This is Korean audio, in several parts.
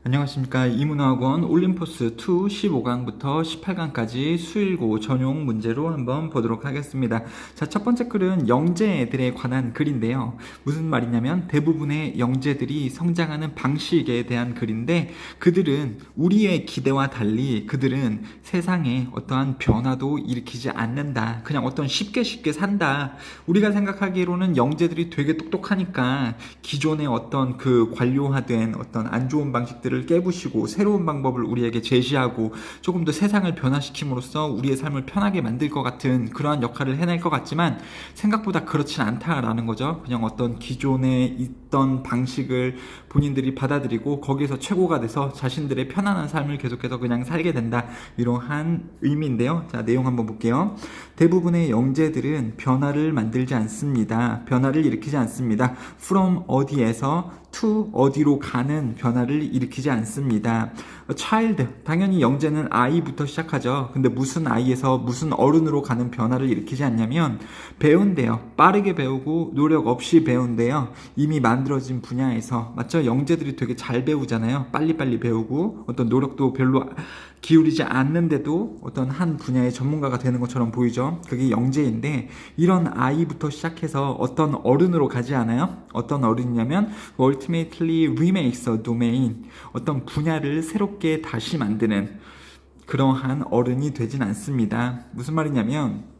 안녕하십니까. 이문화학원 올림포스 2 15강부터 18강까지 수일고 전용 문제로 한번 보도록 하겠습니다. 자, 첫 번째 글은 영재들에 관한 글인데요. 무슨 말이냐면 대부분의 영재들이 성장하는 방식에 대한 글인데, 그들은 우리의 기대와 달리 그들은 세상에 어떠한 변화도 일으키지 않는다. 그냥 어떤 쉽게 산다. 우리가 생각하기로는 영재들이 되게 똑똑하니까 기존의 어떤 그 관료화된 어떤 안 좋은 방식들을 깨부시고 새로운 방법을 우리에게 제시하고 조금 더 세상을 변화시킴으로써 우리의 삶을 편하게 만들 것 같은 그러한 역할을 해낼 것 같지만, 생각보다 그렇진 않다라는 거죠. 그냥 어떤 기존에 있던 방식을 본인들이 받아들이고 거기에서 최고가 돼서 자신들의 편안한 삶을 계속해서 그냥 살게 된다, 이러한 의미인데요. 자, 내용 한번 볼게요. 대부분의 영재들은 변화를 만들지 않습니다. 변화를 일으키지 않습니다. from 어디에서 to 어디로 가는 변화를 일으키지 않습니다. child, 당연히 영재는 아이부터 시작하죠. 근데 무슨 아이에서 무슨 어른으로 가는 변화를 일으키지 않냐면 배운대요. 빠르게 배우고 노력 없이 배운대요. 이미 만들어진 분야에서. 맞죠? 영재들이 되게 잘 배우잖아요. 빨리빨리 배우고 어떤 노력도 별로 기울이지 않는데도 어떤 한 분야의 전문가가 되는 것처럼 보이죠. 그게 영재인데, 이런 아이부터 시작해서 어떤 어른으로 가지 않아요. 어떤 어른이냐면 ultimately remakes a domain, 어떤 분야를 새롭게 다시 만드는 그러한 어른이 되진 않습니다. 무슨 말이냐면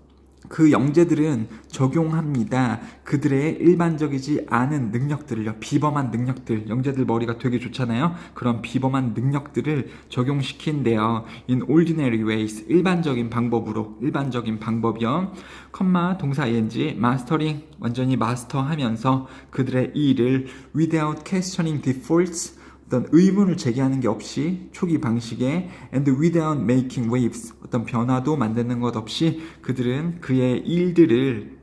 그 영재들은 적용합니다. 그들의 일반적이지 않은 능력들을요, 비범한 능력들, 영재들 머리가 되게 좋잖아요. 그런 비범한 능력들을 적용시킨대요. in ordinary ways, 일반적인 방법으로, 일반적인 방법이요. 컴마 동사 ing, mastering, 완전히 마스터하면서 그들의 일을 without questioning defaults, 어떤 의문을 제기하는 게 없이 초기 방식에 and without making waves, 어떤 변화도 만드는 것 없이 그들은 그의 일들을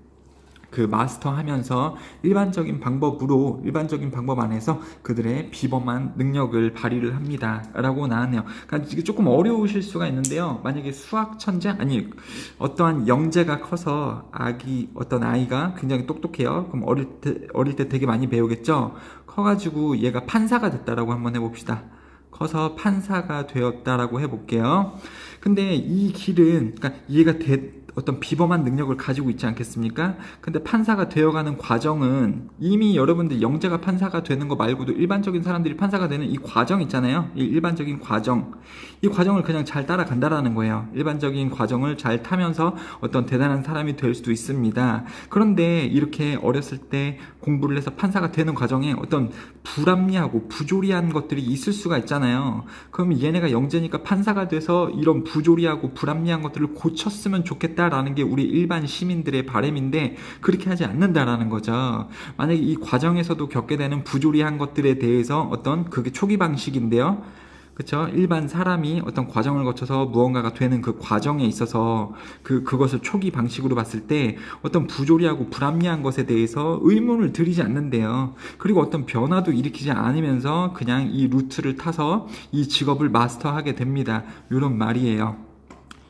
그 마스터하면서 일반적인 방법으로, 일반적인 방법 안에서 그들의 비범한 능력을 발휘를 합니다 라고 나왔네요. 그러니까 이게 조금 어려우실 수가 있는데요. 만약에 수학 천재, 아니 어떠한 영재가 커서 어떤 아이가 굉장히 똑똑해요. 그럼 어릴 때 되게 많이 배우겠죠. 커가지고 얘가 판사가 됐다라고 한번 해봅시다. 커서 판사가 되었다라고 해볼게요. 근데 이 길은, 그러니까 얘가 어떤 비범한 능력을 가지고 있지 않겠습니까? 근데 판사가 되어가는 과정은 이미 여러분들 영재가 판사가 되는 거 말고도 일반적인 사람들이 판사가 되는 이 과정 있잖아요. 이 일반적인 과정. 이 과정을 그냥 잘 따라간다라는 거예요. 일반적인 과정을 잘 타면서 어떤 대단한 사람이 될 수도 있습니다. 그런데 이렇게 어렸을 때 공부를 해서 판사가 되는 과정에 어떤 불합리하고 부조리한 것들이 있을 수가 있잖아요. 그럼 얘네가 영재니까 판사가 돼서 이런 부조리하고 불합리한 것들을 고쳤으면 좋겠다라는 게 우리 일반 시민들의 바람인데, 그렇게 하지 않는다라는 거죠. 만약에 이 과정에서도 겪게 되는 부조리한 것들에 대해서 어떤, 그게 초기 방식인데요. 그쵸? 일반 사람이 어떤 과정을 거쳐서 무언가가 되는 그 과정에 있어서 그것을 초기 방식으로 봤을 때 어떤 부조리하고 불합리한 것에 대해서 의문을 들이지 않는데요. 그리고 어떤 변화도 일으키지 않으면서 그냥 이 루트를 타서 이 직업을 마스터하게 됩니다. 이런 말이에요.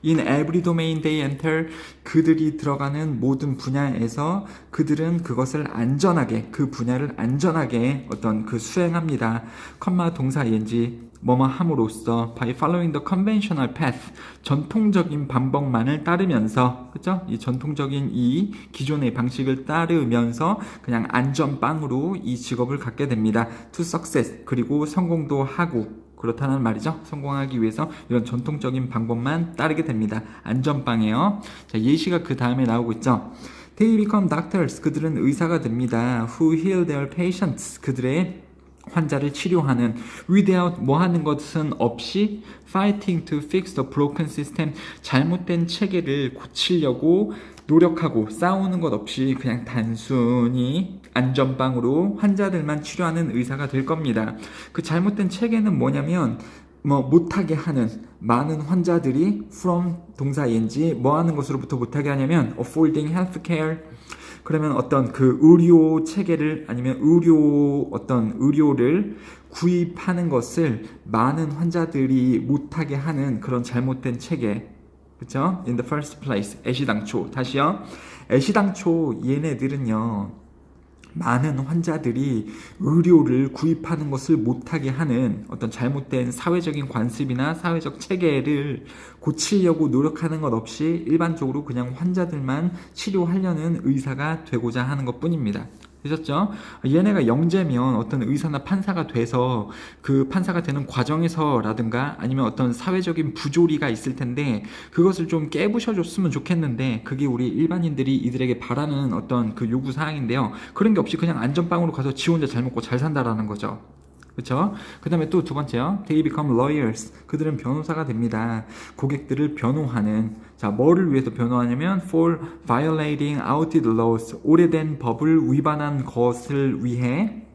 In every domain they enter, 그들이 들어가는 모든 분야에서 그들은 그것을 안전하게, 그 분야를 안전하게 어떤 그 수행합니다. 컴마 동사 ing, 뭐뭐 함으로써 by following the conventional path, 전통적인 방법만을 따르면서, 그죠? 이 전통적인 이 기존의 방식을 따르면서 그냥 안전빵으로 이 직업을 갖게 됩니다. to success, 그리고 성공도 하고, 그렇다는 말이죠. 성공하기 위해서 이런 전통적인 방법만 따르게 됩니다. 안전빵이에요. 자, 예시가 그 다음에 나오고 있죠. They become doctors, 그들은 의사가 됩니다. Who heal their patients, 그들의 환자를 치료하는. without, 뭐 하는 것은 없이, fighting to fix the broken system, 잘못된 체계를 고치려고 노력하고 싸우는 것 없이 그냥 단순히 안전빵으로 환자들만 치료하는 의사가 될 겁니다. 그 잘못된 체계는 뭐냐면, 못하게 하는, 많은 환자들이 from 동사 ing, 뭐 하는 것으로부터 못하게 하냐면 affording healthcare, 그러면 어떤 그 의료 체계를, 아니면 의료를 구입하는 것을 많은 환자들이 못하게 하는 그런 잘못된 체계. 그쵸? In the first place, 애시당초. 다시요. 애시당초 얘네들은요, 많은 환자들이 의료를 구입하는 것을 못하게 하는 어떤 잘못된 사회적인 관습이나 사회적 체계를 고치려고 노력하는 것 없이 일반적으로 그냥 환자들만 치료하려는 의사가 되고자 하는 것 뿐입니다. 되셨죠? 얘네가 영재면 어떤 의사나 판사가 돼서 그 판사가 되는 과정에서라든가 아니면 어떤 사회적인 부조리가 있을 텐데 그것을 좀 깨부셔줬으면 좋겠는데 그게 우리 일반인들이 이들에게 바라는 어떤 그 요구사항인데요. 그런 게 없이 그냥 안전빵으로 가서 지 혼자 잘 먹고 잘 산다라는 거죠. 그렇죠? 그 다음에 또 두 번째요. They become lawyers. 그들은 변호사가 됩니다. 고객들을 변호하는. 자, 뭐를 위해서 변호하냐면 for violating outdated laws. 오래된 법을 위반한 것을 위해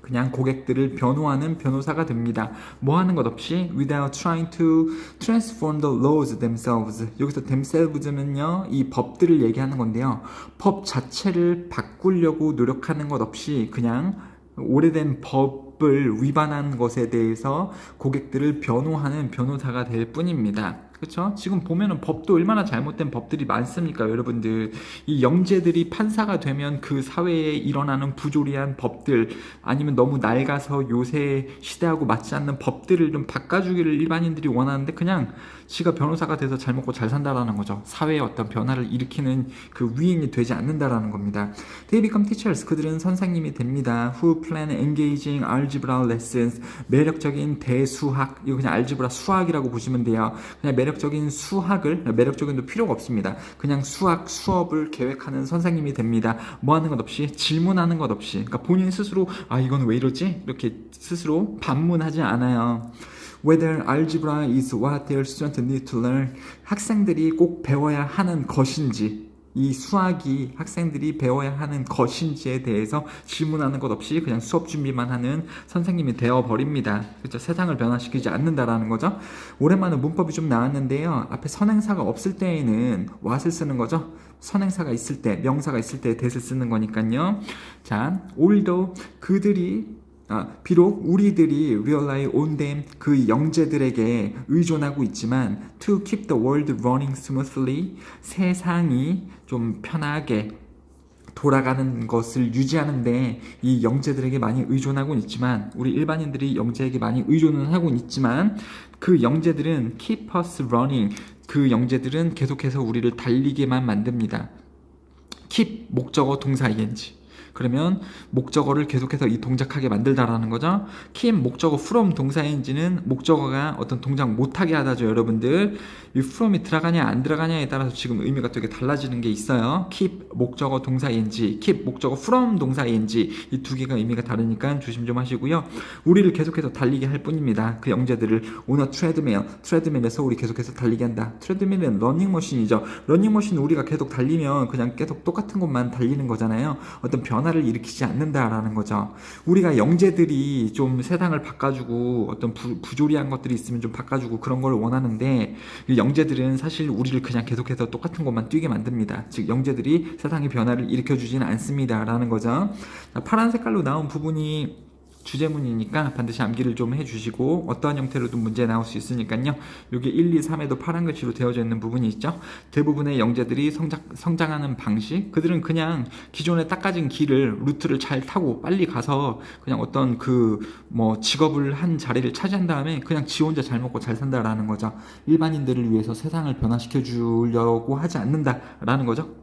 그냥 고객들을 변호하는 변호사가 됩니다. 뭐 하는 것 없이 without trying to transform the laws themselves. 여기서 themselves는요, 이 법들을 얘기하는 건데요. 법 자체를 바꾸려고 노력하는 것 없이 그냥 오래된 법을 위반한 것에 대해서 고객들을 변호하는 변호사가 될 뿐입니다. 그렇죠? 지금 보면은 법도 얼마나 잘못된 법들이 많습니까, 여러분들. 이 영재들이 판사가 되면 그 사회에 일어나는 부조리한 법들 아니면 너무 낡아서 요새 시대하고 맞지 않는 법들을 좀 바꿔주기를 일반인들이 원하는데 그냥 지가 변호사가 돼서 잘 먹고 잘 산다라는 거죠. 사회에 어떤 변화를 일으키는 그 위인이 되지 않는다라는 겁니다. They become teachers. 그들은 선생님이 됩니다. Who plan engaging algebra lessons. 매력적인 대수학. 이거 그냥 알지브라 수학이라고 보시면 돼요. 그냥 매력적인 수학을, 매력적인도 필요가 없습니다. 그냥 수학 수업을 계획하는 선생님이 됩니다. 뭐 하는 것 없이, 질문하는 것 없이. 그러니까 본인 스스로 아 이건 왜 이러지? 이렇게 스스로 반문하지 않아요. Whether algebra is what their students need to learn. 학생들이 꼭 배워야 하는 것인지, 이 수학이 학생들이 배워야 하는 것인지에 대해서 질문하는 것 없이 그냥 수업 준비만 하는 선생님이 되어버립니다. 그렇죠? 세상을 변화시키지 않는다라는 거죠. 오랜만에 문법이 좀 나왔는데요. 앞에 선행사가 없을 때에는 what을 쓰는 거죠. 선행사가 있을 때, 명사가 있을 때 that을 쓰는 거니까요. 자, although 그들이 비록 우리들이 rely on them 그 영재들에게 의존하고 있지만 to keep the world running smoothly 세상이 좀 편하게 돌아가는 것을 유지하는데 이 영재들에게 많이 의존하고는 있지만 우리 일반인들이 영재에게 많이 의존은 하고는 있지만 그 영재들은 keep us running 그 영재들은 계속해서 우리를 달리게만 만듭니다. keep 목적어 동사 ing 그러면 목적어를 계속해서 이 동작하게 만들다라는 거죠. keep 목적어 from 동사인지는 목적어가 어떤 동작 못하게 하다죠, 여러분들. 이 from이 들어가냐 안 들어가냐에 따라서 지금 의미가 되게 달라지는 게 있어요. keep 목적어 동사인지, keep 목적어 from 동사인지 이 두 개가 의미가 다르니까 조심 좀 하시고요. 우리를 계속해서 달리게 할 뿐입니다. 그 영재들을 on a treadmill, 트레드밀에서 우리 계속해서 달리게 한다. 트레드밀은 러닝머신이죠. 러닝머신 우리가 계속 달리면 그냥 계속 똑같은 곳만 달리는 거잖아요. 어떤 변화를 일으키지 않는다라는 거죠. 우리가 영재들이 좀 세상을 바꿔주고 어떤 부조리한 것들이 있으면 좀 바꿔주고 그런 걸 원하는데 영재들은 사실 우리를 그냥 계속해서 똑같은 곳만 뛰게 만듭니다. 즉 영재들이 세상의 변화를 일으켜주지는 않습니다라는 거죠. 파란 색깔로 나온 부분이 주제문이니까 반드시 암기를 좀 해주시고 어떠한 형태로도 문제 나올 수 있으니까요. 여기 1, 2, 3에도 파란 글씨로 되어져 있는 부분이 있죠. 대부분의 영재들이 성장하는 방식 그들은 그냥 기존에 닦아진 길을 루트를 잘 타고 빨리 가서 그냥 어떤 그 뭐 직업을 한 자리를 차지한 다음에 그냥 지 혼자 잘 먹고 잘 산다라는 거죠. 일반인들을 위해서 세상을 변화시켜 주려고 하지 않는다라는 거죠.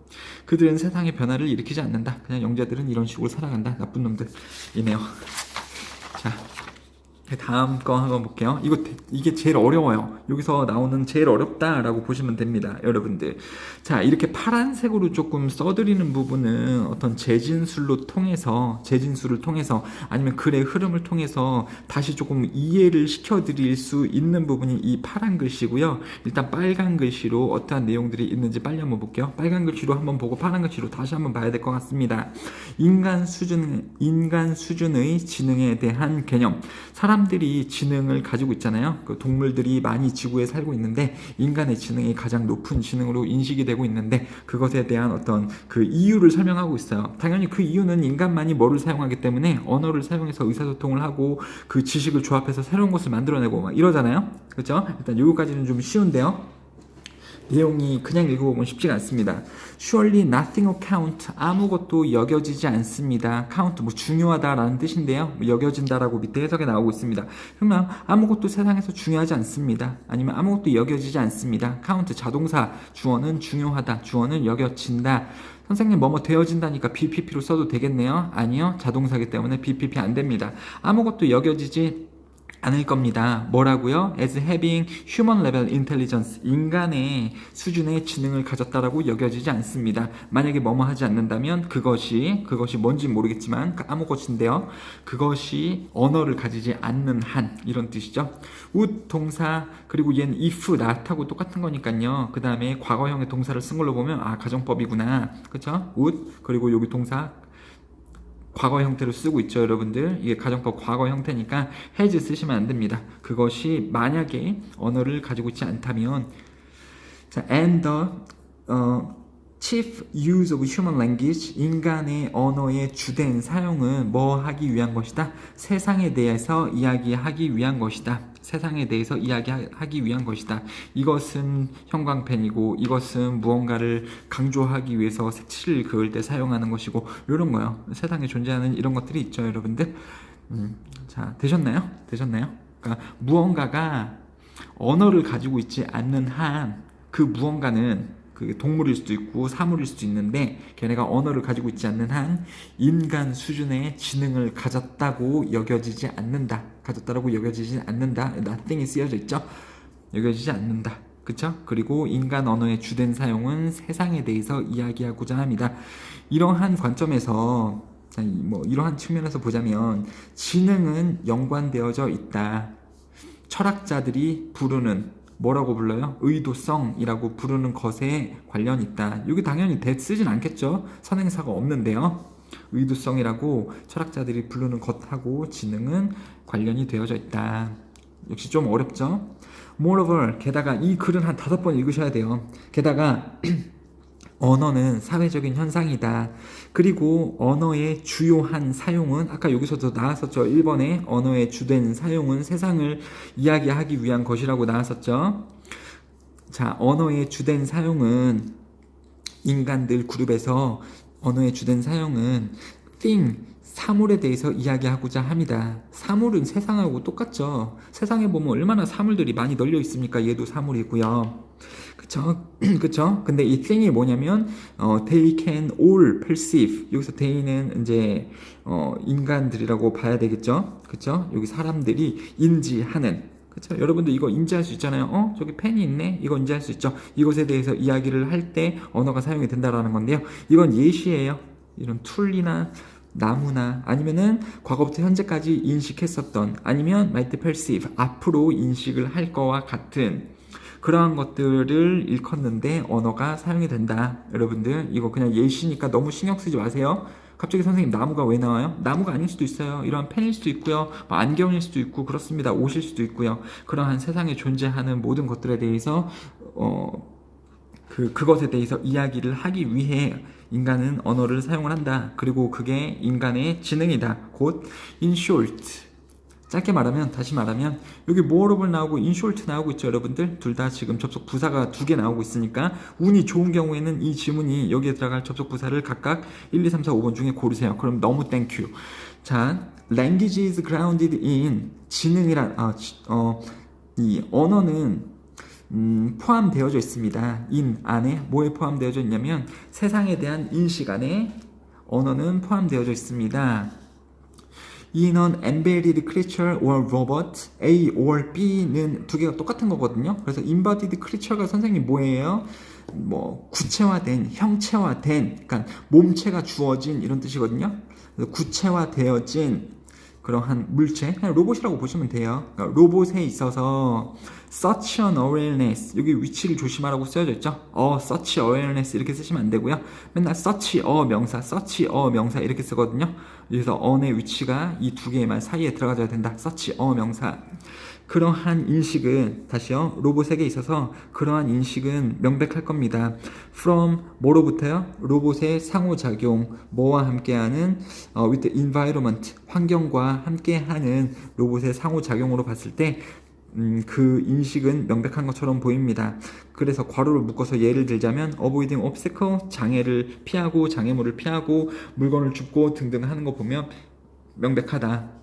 그들은 세상의 변화를 일으키지 않는다. 그냥 영재들은 이런 식으로 살아간다. 나쁜 놈들이네요. 자, 다음 거 한번 볼게요. 이게 제일 어려워요. 여기서 나오는 제일 어렵다라고 보시면 됩니다, 여러분들. 자, 이렇게 파란색으로 조금 써드리는 부분은 어떤 재진술을 통해서 아니면 글의 흐름을 통해서 다시 조금 이해를 시켜드릴 수 있는 부분이 이 파란 글씨고요. 일단 빨간 글씨로 어떠한 내용들이 있는지 빨리 한번 볼게요. 빨간 글씨로 한번 보고 파란 글씨로 다시 한번 봐야 될 것 같습니다. 인간 수준의 지능에 대한 개념. 사람들이 지능을 가지고 있잖아요. 그 동물들이 많이 지구에 살고 있는데 인간의 지능이 가장 높은 지능으로 인식이 되고 있는데 그것에 대한 어떤 그 이유를 설명하고 있어요. 당연히 그 이유는 인간만이 뭐를 사용하기 때문에 언어를 사용해서 의사소통을 하고 그 지식을 조합해서 새로운 것을 만들어내고 막 이러잖아요. 그렇죠? 일단 여기까지는 좀 쉬운데요. 내용이 그냥 읽어보면 쉽지가 않습니다. Surely nothing will count. 아무것도 여겨지지 않습니다. count 뭐 중요하다라는 뜻인데요. 뭐 여겨진다라고 밑에 해석에 나오고 있습니다. 그러면 아무것도 세상에서 중요하지 않습니다. 아니면 아무것도 여겨지지 않습니다. count 자동사 주어는 중요하다. 주어는 여겨진다. 선생님 뭐뭐 되어진다니까 BPP로 써도 되겠네요. 아니요. 자동사기 때문에 BPP 안 됩니다. 아무것도 여겨지지 않을 겁니다. 뭐라고요? As having human level intelligence. 인간의 수준의 지능을 가졌다라고 여겨지지 않습니다. 만약에 뭐뭐 하지 않는다면 그것이 뭔지 모르겠지만 아무것인데요. 그것이 언어를 가지지 않는 한 이런 뜻이죠. would 동사 그리고 얘는 if not하고 똑같은 거니까요. 그 다음에 과거형의 동사를 쓴 걸로 보면 가정법이구나. 그쵸? would 그리고 여기 동사 과거 형태로 쓰고 있죠, 여러분들. 이게 가정법 과거 형태니까 has 쓰시면 안 됩니다. 그것이 만약에 언어를 가지고 있지 않다면, 자, and the chief use of human language, 인간의 언어의 주된 사용은 뭐 하기 위한 것이다? 세상에 대해서 이야기하기 위한 것이다. 세상에 대해서 이야기하기 위한 것이다. 이것은 형광펜이고 이것은 무언가를 강조하기 위해서 색칠을 그을 때 사용하는 것이고 이런 거요. 세상에 존재하는 이런 것들이 있죠, 여러분들. 자, 되셨나요? 그러니까 무언가가 언어를 가지고 있지 않는 한 그 무언가는 그 동물일 수도 있고 사물일 수도 있는데 걔네가 언어를 가지고 있지 않는 한 인간 수준의 지능을 가졌다고 여겨지지 않는다. nothing이 쓰여져 있죠. 여겨지지 않는다. 그쵸? 그리고 인간 언어의 주된 사용은 세상에 대해서 이야기하고자 합니다. 이러한 관점에서 뭐 이러한 측면에서 보자면 지능은 연관되어져 있다. 철학자들이 부르는 뭐라고 불러요? 의도성이라고 부르는 것에 관련이 있다. 여기 당연히 that 쓰진 않겠죠? 선행사가 없는데요. 의도성이라고 철학자들이 부르는 것하고 지능은 관련이 되어져 있다. 역시 좀 어렵죠? Moreover, 게다가 이 글은 한 5번 읽으셔야 돼요. 게다가 언어는 사회적인 현상이다. 그리고 언어의 주요한 사용은 아까 여기서도 나왔었죠. 1번에 언어의 주된 사용은 세상을 이야기하기 위한 것이라고 나왔었죠. 자, 언어의 주된 사용은 인간들 그룹에서 언어의 주된 사용은 thing, 사물에 대해서 이야기하고자 합니다. 사물은 세상하고 똑같죠. 세상에 보면 얼마나 사물들이 많이 널려 있습니까? 얘도 사물이고요. 그쵸? 근데 이 thing이 뭐냐면, they can all perceive. 여기서 they는 이제, 인간들이라고 봐야 되겠죠? 그쵸? 여기 사람들이 인지하는. 그쵸? 여러분들 이거 인지할 수 있잖아요. 저기 펜이 있네? 이거 인지할 수 있죠? 이것에 대해서 이야기를 할 때 언어가 사용이 된다라는 건데요. 이건 예시예요. 이런 툴이나 나무나 아니면은 과거부터 현재까지 인식했었던 아니면 might perceive 앞으로 인식을 할 거와 같은 그러한 것들을 일컫는데 언어가 사용이 된다. 여러분들 이거 그냥 예시니까 너무 신경 쓰지 마세요. 갑자기 선생님 나무가 왜 나와요? 나무가 아닐 수도 있어요. 이러한 펜일 수도 있고요. 뭐 안경일 수도 있고 그렇습니다. 옷일 수도 있고요. 그러한 세상에 존재하는 모든 것들에 대해서 그것에 대해서 이야기를 하기 위해 인간은 언어를 사용을 한다. 그리고 그게 인간의 지능이다. 곧 in short. 짧게 말하면 다시 말하면 여기 moreover 나오고 in short 나오고 있죠, 여러분들. 둘 다 지금 접속 부사가 2개 나오고 있으니까 운이 좋은 경우에는 이 지문이 여기에 들어갈 접속 부사를 각각 1, 2, 3, 4, 5번 중에 고르세요. 그럼 너무 땡큐. 자, language is grounded in 이 언어는 포함되어져 있습니다. in 안에 뭐에 포함되어져 있냐면 세상에 대한 인식 안에 언어는 포함되어져 있습니다. in an embedded creature or robot, A or B는 두 개가 똑같은 거거든요. 그래서 embodied creature가 선생님 뭐예요? 뭐 구체화된, 형체화된, 그러니까 몸체가 주어진 이런 뜻이거든요. 그래서 구체화되어진 그러한 물체, 그냥 로봇이라고 보시면 돼요. 그러니까 로봇에 있어서 such an awareness, 여기 위치를 조심하라고 쓰여져 있죠. such awareness 이렇게 쓰시면 안 되고요. 맨날 such a 명사 이렇게 쓰거든요. 그래서 on의 위치가 이 두 개의 말 사이에 들어가줘야 된다. such a 명사. 그러한 인식은 다시요. 로봇에게 있어서 그러한 인식은 명백할 겁니다. from 뭐로부터요? 로봇의 상호작용, 뭐와 함께하는 with the environment, 환경과 함께하는 로봇의 상호작용으로 봤을 때 그 인식은 명백한 것처럼 보입니다. 그래서 괄호를 묶어서 예를 들자면 avoiding obstacle, 장애를 피하고 장애물을 피하고 물건을 줍고 등등 하는 거 보면 명백하다.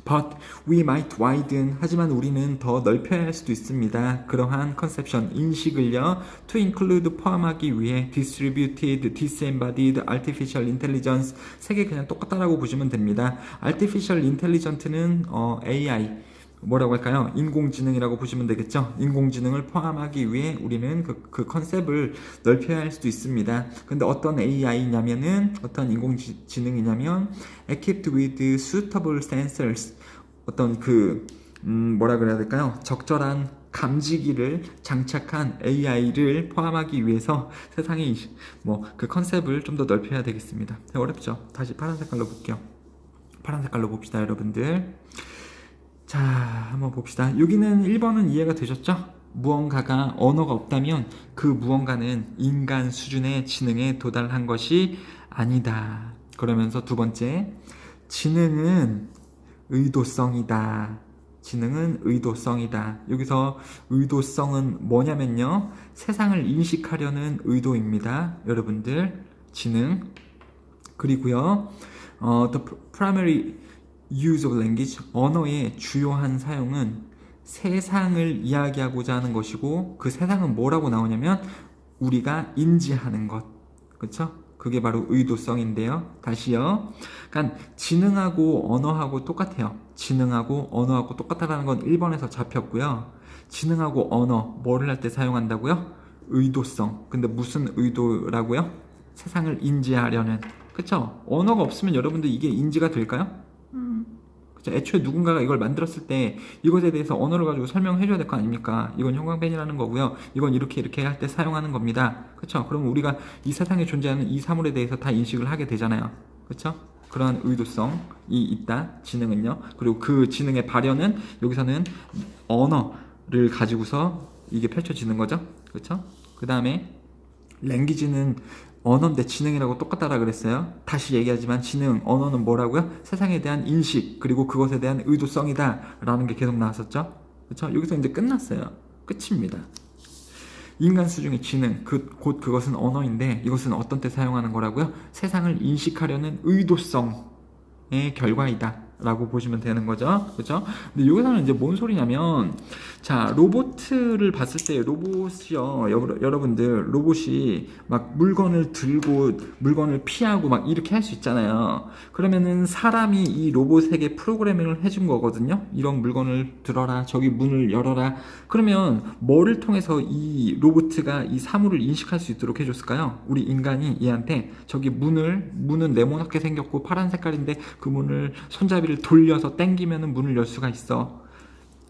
But we might widen, 하지만 우리는 더 넓혀야 할 수도 있습니다. 그러한 컨셉션, 인식을요, to include, 포함하기 위해 distributed, disembodied, artificial intelligence, 세 개 그냥 똑같다라고 보시면 됩니다. artificial intelligent는 AI, 뭐라고 할까요? 인공지능이라고 보시면 되겠죠? 인공지능을 포함하기 위해 우리는 그 컨셉을 넓혀야 할 수도 있습니다. 근데 어떤 AI냐면은, 어떤 인공지능이냐면, equipped with suitable sensors. 어떤 뭐라 그래야 될까요? 적절한 감지기를 장착한 AI를 포함하기 위해서 세상의 그 컨셉을 좀 더 넓혀야 되겠습니다. 어렵죠? 다시 파란 색깔로 볼게요. 파란 색깔로 봅시다, 여러분들. 자, 한번 봅시다. 여기는 1번은 이해가 되셨죠? 무언가가 언어가 없다면 그 무언가는 인간 수준의 지능에 도달한 것이 아니다. 그러면서 두 번째, 지능은 의도성이다. 지능은 의도성이다. 여기서 의도성은 뭐냐면요, 세상을 인식하려는 의도입니다. 여러분들, 지능. 그리고요, the primary use of language, 언어의 주요한 사용은 세상을 이야기하고자 하는 것이고, 그 세상은 뭐라고 나오냐면 우리가 인지하는 것, 그렇죠? 그게 바로 의도성인데요. 다시요. 그러니까 지능하고 언어하고 똑같아요. 지능하고 언어하고 똑같다라는 건 1번에서 잡혔고요. 지능하고 언어, 뭐를 할 때 사용한다고요? 의도성. 근데 무슨 의도라고요? 세상을 인지하려는. 그렇죠? 언어가 없으면 여러분들 이게 인지가 될까요? 애초에 누군가가 이걸 만들었을 때 이것에 대해서 언어를 가지고 설명해 줘야 될 거 아닙니까? 이건 형광펜이라는 거고요. 이건 이렇게 할 때 사용하는 겁니다. 그렇죠? 그럼 우리가 이 세상에 존재하는 이 사물에 대해서 다 인식을 하게 되잖아요. 그렇죠? 그러한 의도성이 있다. 지능은요. 그리고 그 지능의 발현은 여기서는 언어를 가지고서 이게 펼쳐지는 거죠. 그렇죠? 그 다음에 랭귀지는 언어인데 지능이라고 똑같다라 그랬어요. 다시 얘기하지만 지능, 언어는 뭐라고요? 세상에 대한 인식, 그리고 그것에 대한 의도성이다 라는 게 계속 나왔었죠. 그렇죠? 여기서 이제 끝났어요. 끝입니다. 인간 수준의 지능, 곧 그것은 언어인데 이것은 어떤 때 사용하는 거라고요? 세상을 인식하려는 의도성의 결과이다 라고 보시면 되는 거죠. 그죠? 근데 여기서는 이제 뭔 소리냐면, 자, 로봇을 봤을 때 로봇이요, 여러분들, 로봇이 막 물건을 들고 물건을 피하고 막 이렇게 할 수 있잖아요. 그러면은 사람이 이 로봇에게 프로그래밍을 해준 거거든요. 이런 물건을 들어라, 저기 문을 열어라. 그러면 뭐를 통해서 이 로봇가 이 사물을 인식할 수 있도록 해줬을까요? 우리 인간이 얘한테 저기 문은 네모나게 생겼고 파란 색깔인데 그 문을 손잡이를 돌려서 당기면 문을 열 수가 있어.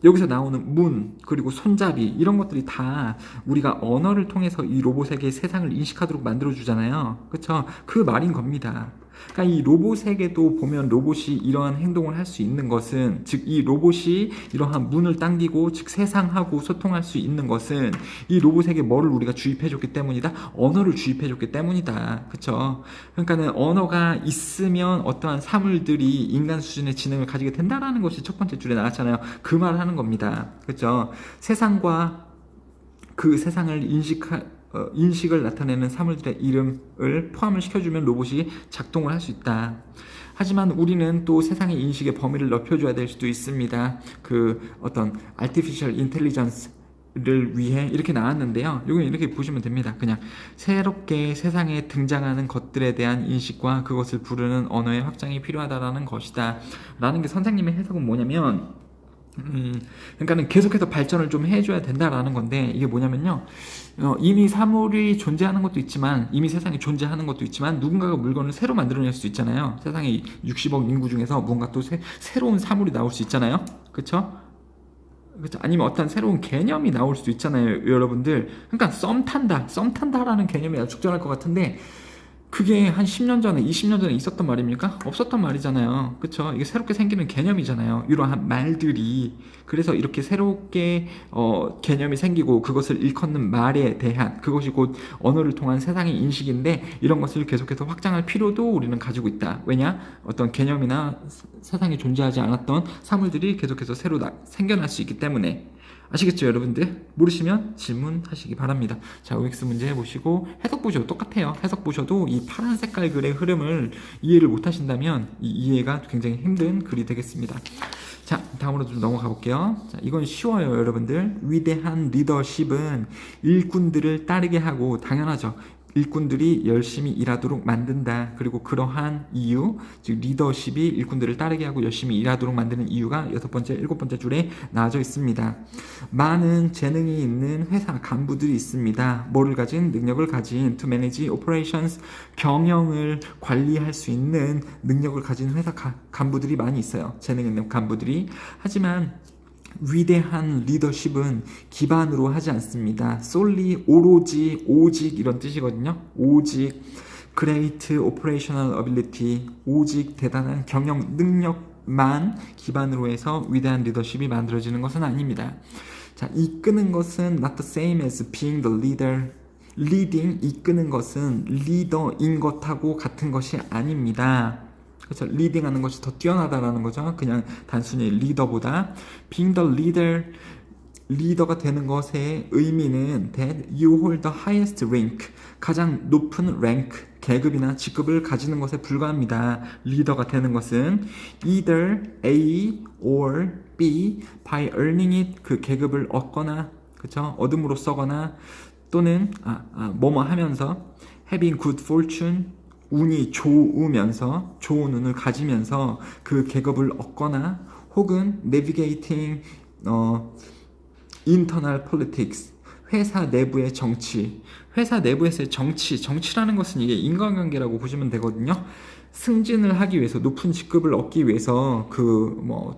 여기서 나오는 문, 그리고 손잡이, 이런 것들이 다 우리가 언어를 통해서 이 로봇에게 세상을 인식하도록 만들어주잖아요. 그쵸? 그 말인 겁니다. 그러니까 이 로봇에게도 보면 로봇이 이러한 행동을 할 수 있는 것은, 즉 이 로봇이 이러한 문을 당기고 즉 세상하고 소통할 수 있는 것은 이 로봇에게 뭐를 우리가 주입해줬기 때문이다? 언어를 주입해줬기 때문이다. 그쵸? 그러니까는 언어가 있으면 어떠한 사물들이 인간 수준의 지능을 가지게 된다라는 것이 첫 번째 줄에 나왔잖아요. 그 말을 하는 겁니다. 그쵸? 세상과 그 세상을 인식을 나타내는 사물들의 이름을 포함을 시켜주면 로봇이 작동을 할 수 있다. 하지만 우리는 또 세상의 인식의 범위를 넓혀줘야 될 수도 있습니다. 그 어떤 artificial intelligence를 위해 이렇게 나왔는데요. 여기 이렇게 보시면 됩니다. 그냥 새롭게 세상에 등장하는 것들에 대한 인식과 그것을 부르는 언어의 확장이 필요하다라는 것이다. 라는 게 선생님의 해석은 뭐냐면, 그러니까는 계속해서 발전을 좀 해줘야 된다라는 건데, 이게 뭐냐면요, 이미 사물이 존재하는 것도 있지만, 이미 세상에 존재하는 것도 있지만, 누군가가 물건을 새로 만들어낼 수 있잖아요. 세상에 60억 인구 중에서 뭔가 또 새로운 사물이 나올 수 있잖아요. 그쵸? 그쵸? 아니면 어떤 새로운 개념이 나올 수도 있잖아요, 여러분들. 그러니까 썸 탄다라는 개념이 아주 적절할 것 같은데, 그게 한 10년 전에, 20년 전에 있었던 말입니까? 없었던 말이잖아요. 그쵸? 이게 새롭게 생기는 개념이잖아요. 이러한 말들이. 그래서 이렇게 새롭게 개념이 생기고 그것을 일컫는 말에 대한, 그것이 곧 언어를 통한 세상의 인식인데, 이런 것을 계속해서 확장할 필요도 우리는 가지고 있다. 왜냐? 어떤 개념이나 세상에 존재하지 않았던 사물들이 계속해서 새로 생겨날 수 있기 때문에. 아시겠죠, 여러분들? 모르시면 질문하시기 바랍니다. 자, OX 문제 해보시고 해석 보셔도 똑같아요. 해석 보셔도 이 파란 색깔 글의 흐름을 이해를 못하신다면 이 이해가 굉장히 힘든 글이 되겠습니다. 자, 다음으로 좀 넘어가 볼게요. 자, 이건 쉬워요, 여러분들. 위대한 리더십은 일꾼들을 따르게 하고, 당연하죠. 일꾼들이 열심히 일하도록 만든다. 그리고 그러한 이유, 즉 리더십이 일꾼들을 따르게 하고 열심히 일하도록 만드는 이유가 6번째, 7번째 줄에 나와져 있습니다. 많은 재능이 있는 회사 간부들이 있습니다. 뭐를 가진? 능력을 가진 to manage operations, 경영을 관리할 수 있는 능력을 가진 회사 간부들이 많이 있어요. 재능 있는 간부들이. 하지만 위대한 리더십은 기반으로 하지 않습니다. solely, 오로지, 오직 이런 뜻이거든요. 오직 great operational ability, 오직 대단한 경영 능력만 기반으로 해서 위대한 리더십이 만들어지는 것은 아닙니다. 자, 이끄는 것은 not the same as being the leader. leading, 이끄는 것은 리더인 것하고 같은 것이 아닙니다. 그래서 리딩하는 것이 더 뛰어나다라는 거죠. 그냥 단순히 리더보다. being the leader, 리더가 되는 것의 의미는 that you hold the highest rank, 가장 높은 랭크, 계급이나 직급을 가지는 것에 불과합니다. 리더가 되는 것은 either A or B by earning it, 그 계급을 얻거나, 그쵸? 얻음으로써거나, 또는 뭐뭐 하면서 having good fortune, 운이 좋으면서, 좋은 운을 가지면서 그 계급을 얻거나, 혹은 navigating internal politics, 회사 내부의 정치. 회사 내부에서의 정치라는 것은 이게 인간관계라고 보시면 되거든요. 승진을 하기 위해서, 높은 직급을 얻기 위해서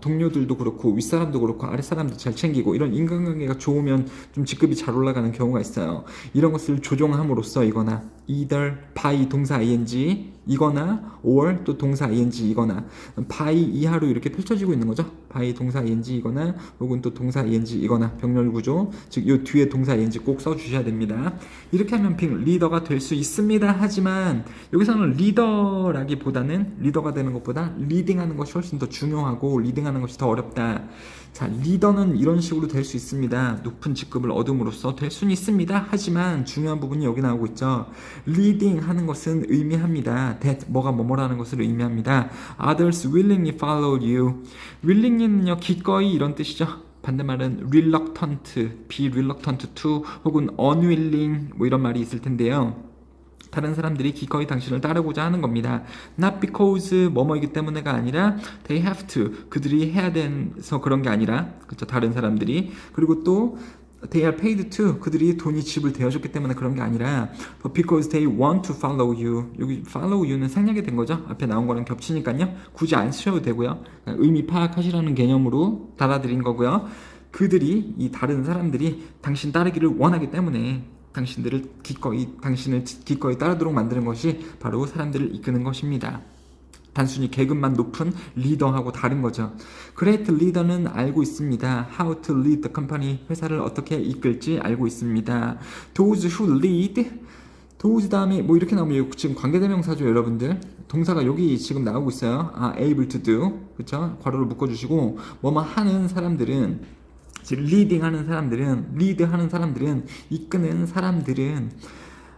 동료들도 그렇고 윗사람도 그렇고 아랫사람도 잘 챙기고, 이런 인간관계가 좋으면 좀 직급이 잘 올라가는 경우가 있어요. 이런 것을 조종함으로써 이거나 either by 동사 ing 이거나 or 또 동사 ing 이거나, by 이하로 이렇게 펼쳐지고 있는 거죠. by 동사 ing 이거나 혹은 또 동사 ing 이거나, 병렬 구조, 즉 이 뒤에 동사 ing 꼭 써주셔야 됩니다. 이렇게 하면 리더가 될 수 있습니다. 하지만 여기서는 리더라기보다는, 리더가 되는 것보다 리딩하는 것이 훨씬 더 중요하고 리딩하는 것이 더 어렵다. 자, 리더는 이런 식으로 될 수 있습니다. 높은 직급을 얻음으로써 될 수는 있습니다. 하지만 중요한 부분이 여기 나오고 있죠. 리딩 하는 것은 의미합니다. that, 뭐라는 것을 의미합니다. others willingly follow you. willingly는요, 기꺼이 이런 뜻이죠. 반대말은 reluctant, be reluctant to, 혹은 unwilling 이런 말이 있을 텐데요. 다른 사람들이 기꺼이 당신을 따르고자 하는 겁니다. Not because 뭐뭐이기 때문에가 아니라 they have to, 그들이 해야 돼서 그런 게 아니라, 그렇죠, 다른 사람들이. 그리고 또 they are paid to, 그들이 돈이 지불되어졌기 때문에 그런 게 아니라 but because they want to follow you. 여기 follow you는 생략이 된 거죠. 앞에 나온 거랑 겹치니까요. 굳이 안 쓰셔도 되고요. 의미 파악하시라는 개념으로 달아드린 거고요. 그들이, 이 다른 사람들이 당신 따르기를 원하기 때문에 당신을 기꺼이 따르도록 만드는 것이 바로 사람들을 이끄는 것입니다. 단순히 계급만 높은 리더하고 다른 거죠. Great leader는 알고 있습니다. How to lead the company, 회사를 어떻게 이끌지 알고 있습니다. Those who lead, those 다음에 이렇게 나오면 지금 관계대명사죠, 여러분들. 동사가 여기 지금 나오고 있어요. able to do, 그렇죠? 괄호를 묶어주시고, 뭐뭐 하는 사람들은, 즉 리딩하는 사람들은, 리드하는 사람들은, 이끄는 사람들은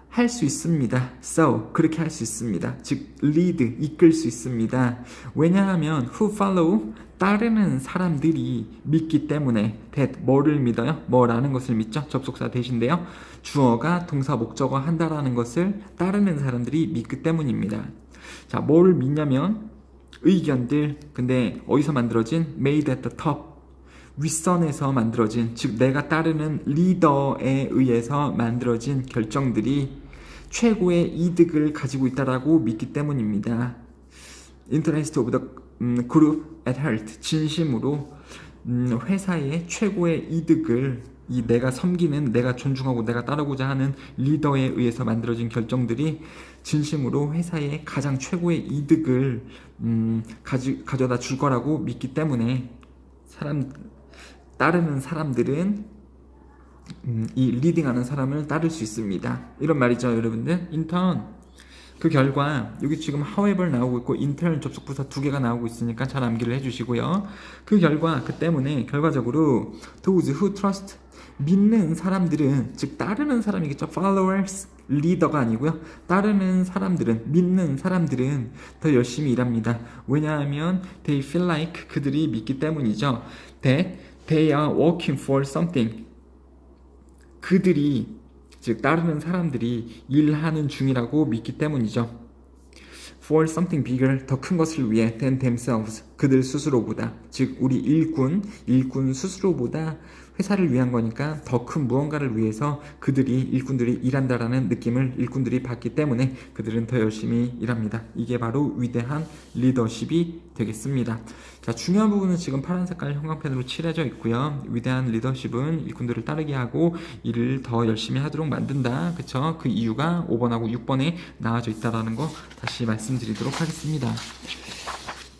할 수 있습니다. So, 그렇게 할 수 있습니다. 즉 lead, 이끌 수 있습니다. 왜냐하면 who follow, 따르는 사람들이 믿기 때문에. that, 뭐를 믿어요? 뭐라는 것을 믿죠? 접속사 대신데요. 주어가 동사 목적어 한다라는 것을 따르는 사람들이 믿기 때문입니다. 자, 뭐를 믿냐면 의견들, 근데 어디서 만들어진? made at the top, 윗선에서 만들어진, 즉 내가 따르는 리더에 의해서 만들어진 결정들이 최고의 이득을 가지고 있다라고 믿기 때문입니다. Interest of the group at heart, 진심으로 회사의 최고의 이득을 이 내가 섬기는, 내가 존중하고 내가 따르고자 하는 리더에 의해서 만들어진 결정들이 진심으로 회사에 가장 최고의 이득을 가져다 줄 거라고 믿기 때문에 따르는 사람들은 이 리딩하는 사람을 따를 수 있습니다. 이런 말이죠, 여러분들. 인턴 그 결과 여기 지금 however 나오고 있고 intern 접속부사 2개가 나오고 있으니까 잘 암기를 해주시고요. 그 결과, 그 때문에 결과적으로 those who trust, 믿는 사람들은, 즉 따르는 사람이겠죠. followers, 리더가 아니고요. 따르는 사람들은, 믿는 사람들은 더 열심히 일합니다. 왜냐하면 they feel like, 그들이 믿기 때문이죠. that they are working for something, 그들이, 즉 따르는 사람들이 일하는 중이라고 믿기 때문이죠. For something bigger, 더 큰 것을 위해 than themselves, 그들 스스로보다, 즉 우리 일꾼 스스로보다 회사를 위한 거니까 더 큰 무언가를 위해서 일꾼들이 일한다라는 느낌을 일꾼들이 받기 때문에 그들은 더 열심히 일합니다. 이게 바로 위대한 리더십이 되겠습니다. 자, 중요한 부분은 지금 파란 색깔 형광펜으로 칠해져 있고요. 위대한 리더십은 일꾼들을 따르게 하고 일을 더 열심히 하도록 만든다. 그쵸? 그 이유가 5번하고 6번에 나와져 있다라는 거 다시 말씀드리도록 하겠습니다.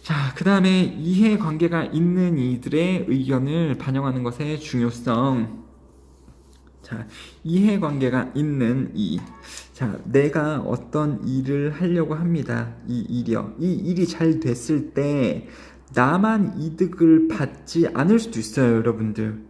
자, 그 다음에 이해관계가 있는 이들의 의견을 반영하는 것의 중요성. 자, 이해관계가 있는 이. 자, 내가 어떤 일을 하려고 합니다. 이 일이 잘 됐을 때 나만 이득을 받지 않을 수도 있어요, 여러분들.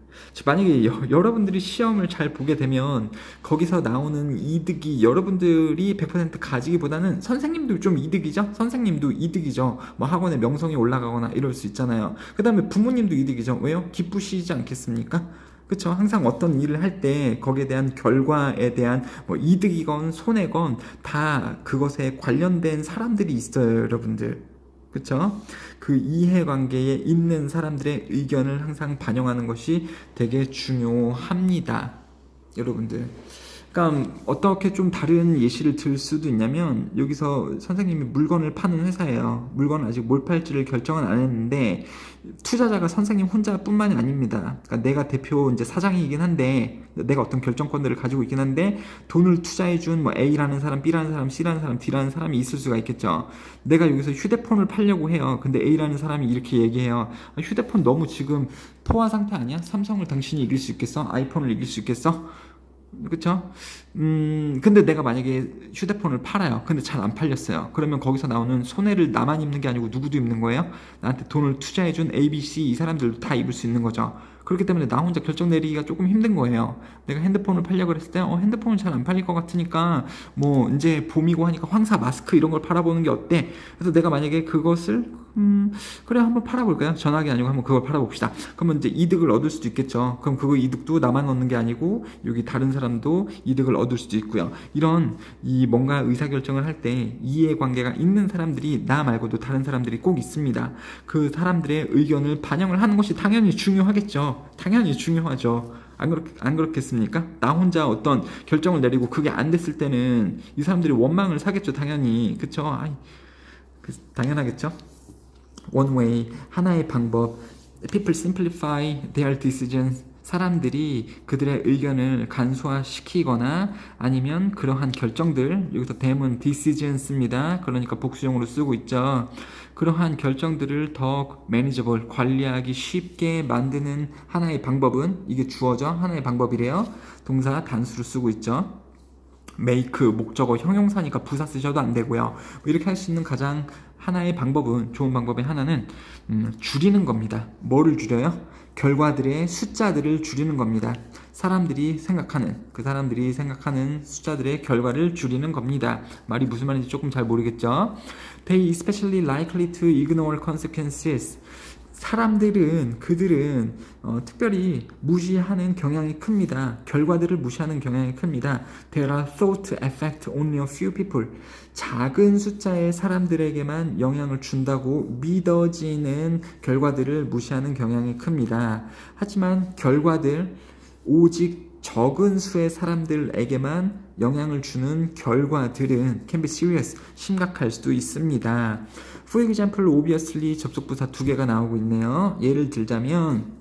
만약에 여러분들이 시험을 잘 보게 되면 거기서 나오는 이득이 여러분들이 100% 가지기보다는 선생님도 좀 이득이죠. 선생님도 이득이죠. 뭐 학원의 명성이 올라가거나 이럴 수 있잖아요. 그 다음에 부모님도 이득이죠. 왜요? 기쁘시지 않겠습니까? 그쵸? 항상 어떤 일을 할 때 거기에 대한 결과에 대한 뭐 이득이건 손해건 다 그것에 관련된 사람들이 있어요, 여러분들. 그쵸? 그 이해관계에 있는 사람들의 의견을 항상 반영하는 것이 되게 중요합니다, 여러분들. 그러니까 어떻게 좀 다른 예시를 들 수도 있냐면, 여기서 선생님이 물건을 파는 회사예요. 물건을 아직 뭘 팔지를 결정은 안 했는데 투자자가 선생님 혼자뿐만이 아닙니다. 그러니까 내가 대표 이제 사장이긴 한데, 내가 어떤 결정권들을 가지고 있긴 한데 돈을 투자해준 뭐 A라는 사람, B라는 사람, C라는 사람, D라는 사람이 있을 수가 있겠죠. 내가 여기서 휴대폰을 팔려고 해요. 근데 A라는 사람이 이렇게 얘기해요. 휴대폰 너무 지금 포화 상태 아니야? 삼성을 당신이 이길 수 있겠어? 아이폰을 이길 수 있겠어? 그쵸? 근데 내가 만약에 휴대폰을 팔아요. 근데 잘 안 팔렸어요. 그러면 거기서 나오는 손해를 나만 입는 게 아니고 누구도 입는 거예요? 나한테 돈을 투자해준 A, B, C 이 사람들도 다 입을 수 있는 거죠. 그렇기 때문에 나 혼자 결정 내리기가 조금 힘든 거예요. 내가 핸드폰을 팔려고 그랬을 때 핸드폰은 잘 안 팔릴 것 같으니까 뭐 이제 봄이고 하니까 황사 마스크 이런 걸 팔아보는 게 어때? 그래서 내가 만약에 그것을 그래 한번 팔아볼까요? 전화기 아니고 한번 그걸 팔아봅시다. 그러면 이제 이득을 얻을 수도 있겠죠. 그럼 그거 이득도 나만 얻는 게 아니고 여기 다른 사람도 이득을 얻을 수도 있고요. 이런 이 뭔가 의사결정을 할 때 이해관계가 있는 사람들이 나 말고도 다른 사람들이 꼭 있습니다. 그 사람들의 의견을 반영을 하는 것이 당연히 중요하겠죠. 당연히 중요하죠. 안 그렇겠습니까? 나 혼자 어떤 결정을 내리고 그게 안 됐을 때는 이 사람들이 원망을 사겠죠. 당연히. 그쵸? 당연하겠죠? One way, 하나의 방법. People simplify their decisions. 사람들이 그들의 의견을 간소화시키거나 아니면 그러한 결정들, 여기서 them은 decisions입니다. 그러니까 복수형으로 쓰고 있죠. 그러한 결정들을 더 manageable, 관리하기 쉽게 만드는 하나의 방법은, 이게 주어죠. 하나의 방법이래요. 동사 단수로 쓰고 있죠. make, 목적어, 형용사니까 부사 쓰셔도 안 되고요. 이렇게 할 수 있는 가장 하나의 방법은, 좋은 방법의 하나는 줄이는 겁니다. 뭐를 줄여요? 결과들의 숫자들을 줄이는 겁니다. 사람들이 생각하는 숫자들의 결과를 줄이는 겁니다. 말이 무슨 말인지 조금 잘 모르겠죠? They especially likely to ignore consequences. 그들은 특별히 무시하는 경향이 큽니다. 결과들을 무시하는 경향이 큽니다. There are thought to affect only a few people. 작은 숫자의 사람들에게만 영향을 준다고 믿어지는 결과들을 무시하는 경향이 큽니다. 하지만 결과들, 오직 적은 수의 사람들에게만 영향을 주는 결과들은 can be serious, 심각할 수도 있습니다. For example, obviously 접속부사 2개가 나오고 있네요. 예를 들자면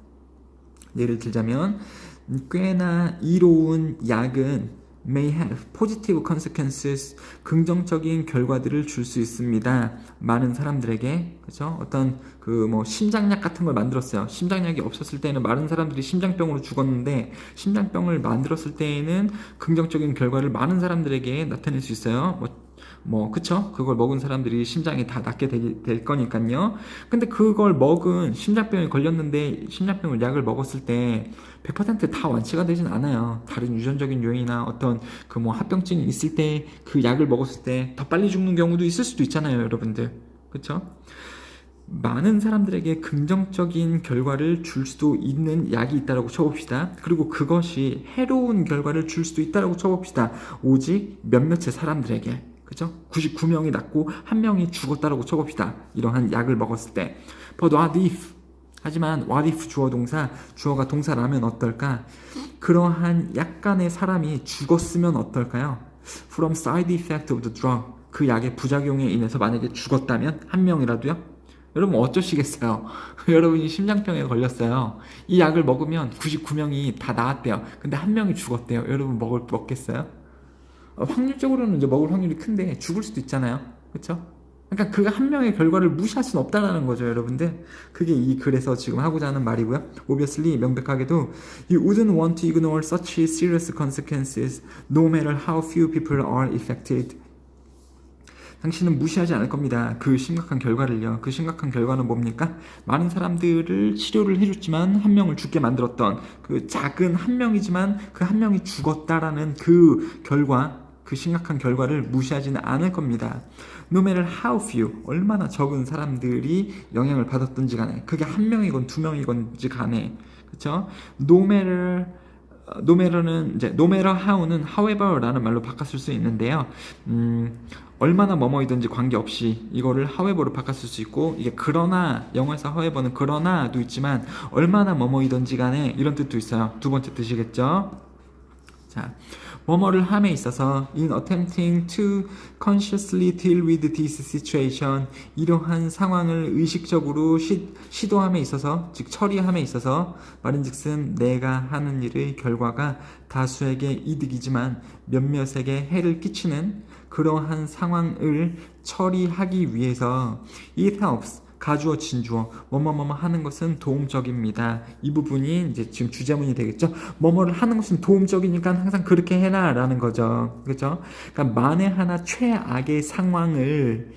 꽤나 이로운 약은 may have positive consequences, 긍정적인 결과들을 줄 수 있습니다. 많은 사람들에게. 그죠? 어떤 그 뭐 심장약 같은 걸 만들었어요. 심장약이 없었을 때는 많은 사람들이 심장병으로 죽었는데, 심장병을 만들었을 때에는 긍정적인 결과를 많은 사람들에게 나타낼 수 있어요. 그쵸? 그걸 먹은 사람들이 심장이 다 낫게 될 거니까요. 근데 그걸 먹은, 심장병에 걸렸는데 심장병을 약을 먹었을 때 100%다 완치가 되진 않아요. 다른 유전적인 요인이나 어떤 그 뭐 합병증이 있을 때 그 약을 먹었을 때 더 빨리 죽는 경우도 있을 수도 있잖아요, 여러분들. 그쵸? 많은 사람들에게 긍정적인 결과를 줄 수도 있는 약이 있다고 쳐봅시다. 그리고 그것이 해로운 결과를 줄 수도 있다고 쳐봅시다. 오직 몇몇의 사람들에게. 그죠? 99명이 낫고 1명이 죽었다라고 쳐봅시다. 이러한 약을 먹었을 때. But what if? 하지만 what if 주어 동사, 주어가 동사라면 어떨까? 그러한 약간의 사람이 죽었으면 어떨까요? From side effect of the drug. 그 약의 부작용에 인해서 만약에 죽었다면 1명이라도요? 여러분 어쩌시겠어요? 여러분이 심장병에 걸렸어요. 이 약을 먹으면 99명이 다 나았대요. 근데 1명이 죽었대요. 여러분 먹겠어요? 확률적으로는 이제 먹을 확률이 큰데 죽을 수도 있잖아요. 그렇죠? 그러니까 그 1명의 결과를 무시할 수는 없다라는 거죠, 여러분들. 그게 이 글에서 지금 하고자 하는 말이고요. Obviously, 명백하게도 You wouldn't want to ignore such serious consequences no matter how few people are affected. 당신은 무시하지 않을 겁니다. 그 심각한 결과를요. 그 심각한 결과는 뭡니까? 많은 사람들을 치료를 해줬지만 1명을 죽게 만들었던 그 작은 1명이지만 그 1명이 죽었다라는 그 결과, 그 심각한 결과를 무시하지는 않을 겁니다. No matter how few, 얼마나 적은 사람들이 영향을 받았던지 간에, 그게 1명이건 2명이건지 간에, 그쵸? No matter는 이제 no matter how는 however라는 말로 바꿨을 수 있는데요. 얼마나 뭐뭐이든지 관계없이 이거를 however로 바꿨을 수 있고, 이게 그러나, 영어에서 however는 그러나도 있지만 얼마나 뭐뭐이든지 간에 이런 뜻도 있어요. 두 번째 뜻이겠죠. 자, 뭐뭐를 함에 있어서 in attempting to consciously deal with this situation, 이러한 상황을 의식적으로 시도함에 있어서, 즉 처리함에 있어서, 말인즉슨 내가 하는 일의 결과가 다수에게 이득이지만 몇몇에게 해를 끼치는 그러한 상황을 처리하기 위해서 it helps, 가주어 진주어, 뭐뭐뭐뭐 하는 것은 도움적입니다. 이 부분이 이제 지금 주제문이 되겠죠. 뭐뭐를 하는 것은 도움적이니까 항상 그렇게 해라 라는 거죠. 그렇죠? 그러니까 만에 하나 최악의 상황을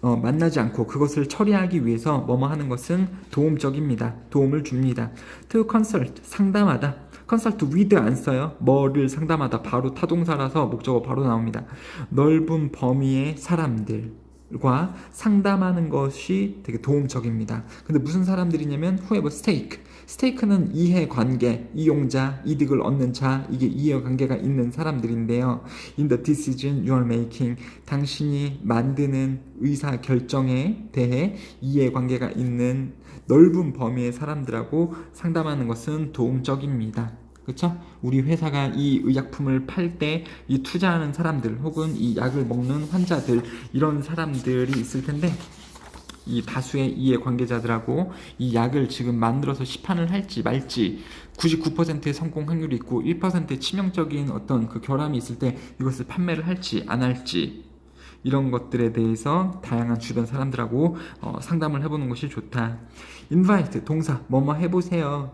만나지 않고 그것을 처리하기 위해서 뭐뭐 하는 것은 도움적입니다. 도움을 줍니다. To consult, 상담하다. consult with 안 써요. 뭐를 상담하다. 바로 타동사라서 목적어 바로 나옵니다. 넓은 범위의 사람들과 상담하는 것이 되게 도움적입니다. 근데 무슨 사람들이냐면 whoever stake. 스테이크는 이해관계, 이용자, 이득을 얻는 자, 이게 이해관계가 있는 사람들인데요. In the decision you are making, 당신이 만드는 의사결정에 대해 이해관계가 있는 넓은 범위의 사람들하고 상담하는 것은 도움적입니다. 그렇죠? 우리 회사가 이 의약품을 팔 때 이 투자하는 사람들 혹은 이 약을 먹는 환자들, 이런 사람들이 있을 텐데, 이 다수의 이해 관계자들하고 이 약을 지금 만들어서 시판을 할지 말지, 99%의 성공 확률이 있고 1%의 치명적인 어떤 그 결함이 있을 때 이것을 판매를 할지 안 할지, 이런 것들에 대해서 다양한 주변 사람들하고 상담을 해보는 것이 좋다. invite, 동사, 뭐뭐 해보세요.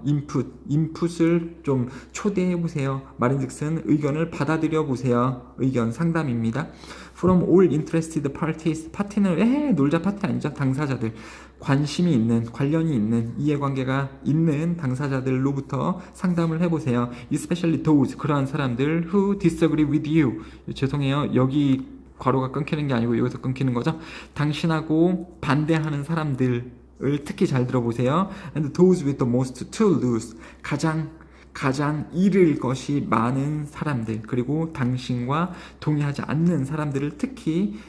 input을 좀 초대해보세요. 말인즉슨 의견을 받아들여보세요. 의견 상담입니다. from all interested parties, 파티는 놀자 파티 아니죠. 당사자들, 관심이 있는, 관련이 있는, 이해관계가 있는 당사자들로부터 상담을 해보세요. especially those, 그러한 사람들 who disagree with you. 죄송해요. 여기 괄호가 끊기는 게 아니고 여기서 끊기는 거죠. 당신하고 반대하는 사람들을 특히 잘 들어보세요. And those with the most to lose, 가장 잃을 것이 많은 사람들, 그리고 당신과 동의하지 않는 사람들을 특히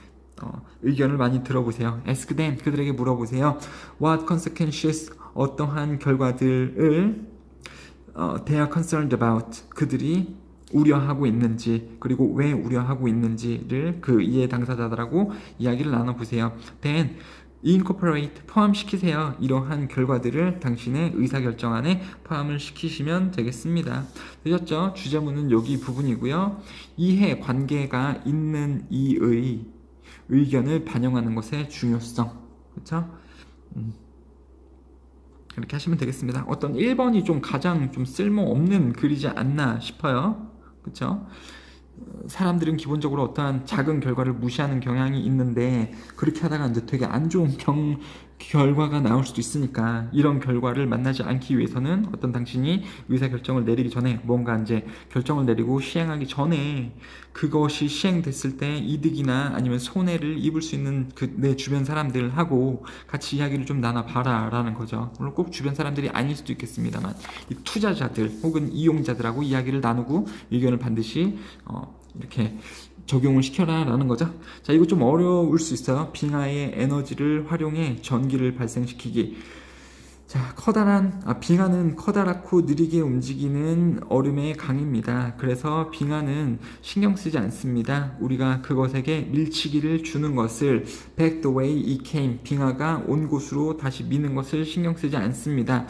의견을 많이 들어보세요. Ask them, 그들에게 물어보세요. What consequences, 어떠한 결과들을 they are concerned about, 그들이 우려하고 있는지, 그리고 왜 우려하고 있는지를 그 이해 당사자들하고 이야기를 나눠보세요. Then incorporate 포함시키세요. 이러한 결과들을 당신의 의사결정안에 포함을 시키시면 되겠습니다. 되셨죠? 주제문은 여기 부분이고요. 이해 관계가 있는 이의 의견을 반영하는 것의 중요성. 그렇죠? 이렇게 하시면 되겠습니다. 어떤 1번이 좀 가장 좀 쓸모없는 글이지 않나 싶어요. 그렇죠? 사람들은 기본적으로 어떠한 작은 결과를 무시하는 경향이 있는데 그렇게 하다가 이제 되게 안 좋은 결과가 나올 수도 있으니까 이런 결과를 만나지 않기 위해서는 어떤 당신이 의사결정을 내리기 전에 뭔가 이제 결정을 내리고 시행하기 전에 그것이 시행됐을 때 이득이나 아니면 손해를 입을 수 있는 내 주변 사람들하고 같이 이야기를 좀 나눠봐라 라는 거죠. 물론 꼭 주변 사람들이 아닐 수도 있겠습니다만 이 투자자들 혹은 이용자들하고 이야기를 나누고 의견을 반드시 이렇게 적용을 시켜라 라는 거죠. 자, 이거 좀 어려울 수 있어요. 빙하의 에너지를 활용해 전기를 발생시키기. 자, 빙하는 커다랗고 느리게 움직이는 얼음의 강입니다. 그래서 빙하는 신경 쓰지 않습니다. 우리가 그것에게 밀치기를 주는 것을 back the way it came, 빙하가 온 곳으로 다시 미는 것을 신경 쓰지 않습니다.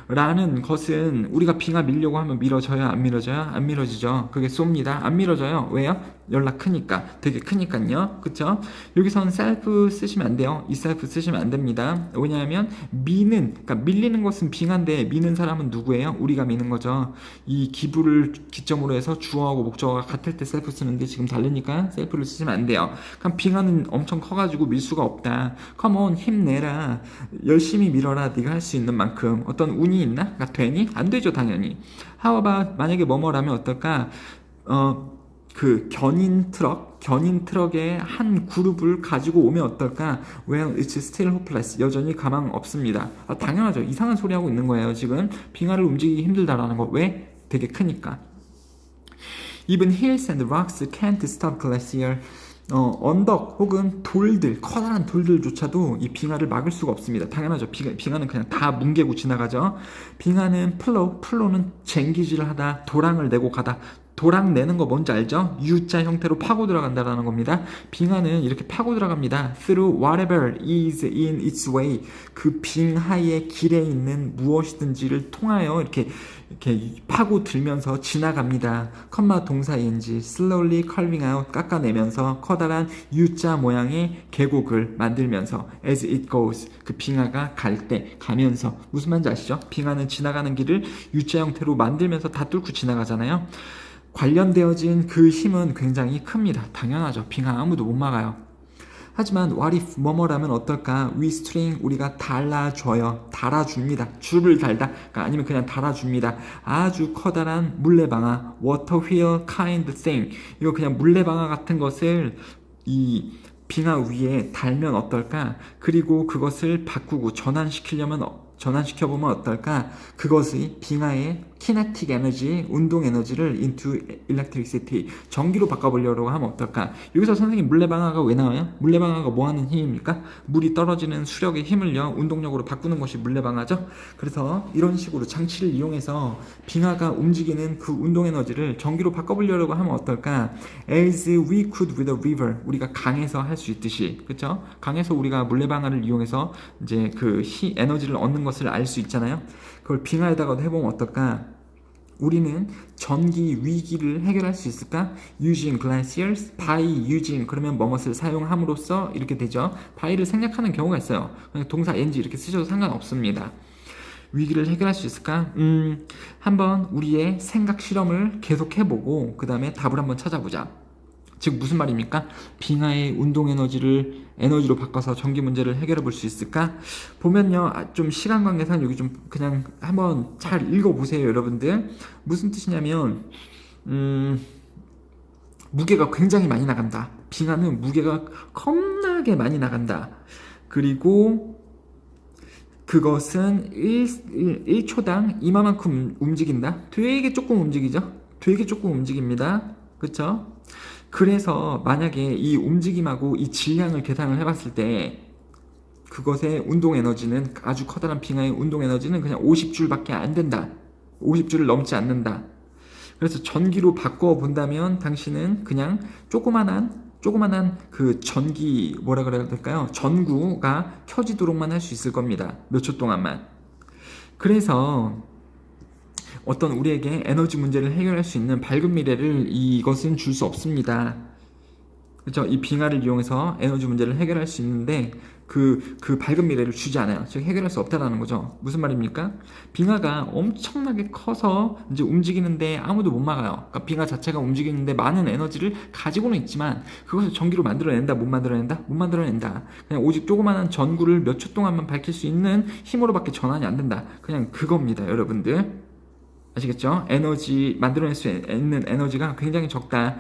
라는 것은 우리가 빙하 밀려고 하면 밀어져요? 안 밀어져요? 안 밀어지죠. 그게 쏩니다. 안 밀어져요. 왜요? 연락 크니까. 되게 크니까요. 그쵸? 여기선 self 쓰시면 안 돼요. 이 self 쓰시면 안 됩니다. 왜냐하면 그러니까 밀리는 것은 빙하인데 미는 사람은 누구예요? 우리가 미는 거죠. 이 기부를 기점으로 해서 주어하고 목적어가 같을 때 self 쓰는데 지금 다르니까 self를 쓰시면 안 돼요. 그럼 빙하는 엄청 커가지고 밀 수가 없다. come on, 힘내라. 열심히 밀어라. 네가 할 수 있는 만큼. 어떤 운이 있나? 그러니까 되니? 안 되죠, 당연히. How about 만약에 뭐뭐라면 어떨까? 그 견인 트럭의 한 그룹을 가지고 오면 어떨까? Well, it's still hopeless. 여전히 가망 없습니다. 당연하죠. 이상한 소리 하고 있는 거예요, 지금. 빙하를 움직이기 힘들다라는 거. 왜? 되게 크니까. Even hills and rocks can't stop glacier. 언덕 혹은 커다란 돌들조차도 이 빙하를 막을 수가 없습니다. 당연하죠. 빙하는 그냥 다 뭉개고 지나가죠. 빙하는 플로는 쟁기질을 하다, 도랑을 내고 가다. 도랑 내는 거 뭔지 알죠? U자 형태로 파고 들어간다라는 겁니다. 빙하는 이렇게 파고 들어갑니다. Through whatever is in its way. 그 빙하의 길에 있는 무엇이든지를 통하여 이렇게 파고 들면서 지나갑니다. 컴마 동사 ing slowly carving out 깎아내면서 커다란 U자 모양의 계곡을 만들면서 as it goes 그 빙하가 가면서 무슨 말인지 아시죠? 빙하는 지나가는 길을 U자 형태로 만들면서 다 뚫고 지나가잖아요. 관련되어진 그 힘은 굉장히 큽니다. 당연하죠. 빙하 아무도 못 막아요. 하지만 what if 뭐뭐라면 어떨까? We string 우리가 달아줍니다. 줄을 달다. 그러니까 아니면 그냥 달아줍니다. 아주 커다란 물레방아 water wheel kind thing. 이거 그냥 물레방아 같은 것을 이 빙하 위에 달면 어떨까? 그리고 그것을 바꾸고 전환시켜보면 어떨까? 그것이 빙하의 kinetic 에너지, 운동 에너지를 into electricity, 전기로 바꿔보려고 하면 어떨까? 여기서 선생님 물레방아가 왜 나와요? 물레방아가 뭐 하는 힘입니까? 물이 떨어지는 수력의 힘을요, 운동력으로 바꾸는 것이 물레방아죠? 그래서 이런 식으로 장치를 이용해서 빙하가 움직이는 그 운동 에너지를 전기로 바꿔보려고 하면 어떨까? As we could with a river, 우리가 강에서 할 수 있듯이, 그쵸? 강에서 우리가 물레방아를 이용해서 이제 그 에너지를 얻는 것을 알 수 있잖아요. 그걸 빙하에다가도 해보면 어떨까? 우리는 전기 위기를 해결할 수 있을까? Using glaciers, by using 그러면 뭐뭇을 사용함으로써 이렇게 되죠. by를 생략하는 경우가 있어요. 그냥 동사 ing 이렇게 쓰셔도 상관없습니다. 위기를 해결할 수 있을까? 한번 우리의 생각 실험을 계속 해보고 그 다음에 답을 한번 찾아보자. 즉 무슨 말입니까? 빙하의 운동 에너지를 에너지로 바꿔서 전기 문제를 해결해 볼 수 있을까? 보면요, 좀 시간 관계상 여기 좀 그냥 한번 잘 읽어보세요, 여러분들. 무슨 뜻이냐면 무게가 굉장히 많이 나간다. 빙하는 무게가 겁나게 많이 나간다. 그리고 그것은 1초당 이만큼 움직인다. 되게 조금 움직이죠? 되게 조금 움직입니다. 그쵸? 그래서 만약에 이 움직임하고 이 질량을 계산을 해봤을 때 그것의 운동 에너지는, 아주 커다란 빙하의 운동 에너지는 그냥 50줄밖에 안 된다. 50줄을 넘지 않는다. 그래서 전기로 바꿔 본다면 당신은 그냥 조그만한 조그만한 그 전기 뭐라 그래야 될까요? 전구가 켜지도록만 할 수 있을 겁니다. 몇 초 동안만. 그래서 어떤 우리에게 에너지 문제를 해결할 수 있는 밝은 미래를 이것은 줄 수 없습니다. 그렇죠? 이 빙하를 이용해서 에너지 문제를 해결할 수 있는데 그 밝은 미래를 주지 않아요. 즉 해결할 수 없다라는 거죠. 무슨 말입니까? 빙하가 엄청나게 커서 이제 움직이는데 아무도 못 막아요. 그러니까 빙하 자체가 움직이는데 많은 에너지를 가지고는 있지만 그것을 전기로 만들어낸다? 못 만들어낸다? 못 만들어낸다. 그냥 오직 조그마한 전구를 몇 초 동안만 밝힐 수 있는 힘으로밖에 전환이 안 된다. 그냥 그겁니다, 여러분들. 아시겠죠? 에너지 만들어낼 수 있는 에너지가 굉장히 적다.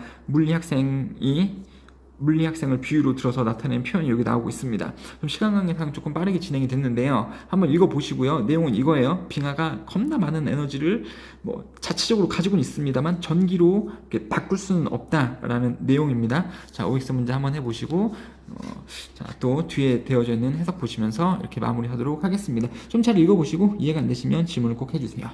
물리학생을 비유로 들어서 나타낸 표현이 여기 나오고 있습니다. 좀 시간 관계상 조금 빠르게 진행이 됐는데요. 한번 읽어보시고요. 내용은 이거예요. 빙하가 겁나 많은 에너지를 뭐 자체적으로 가지고는 있습니다만 전기로 이렇게 바꿀 수는 없다라는 내용입니다. 자, OX 문제 한번 해보시고 자, 또 뒤에 되어져 있는 해석 보시면서 이렇게 마무리하도록 하겠습니다. 좀 잘 읽어보시고 이해가 안 되시면 질문을 꼭 해주세요.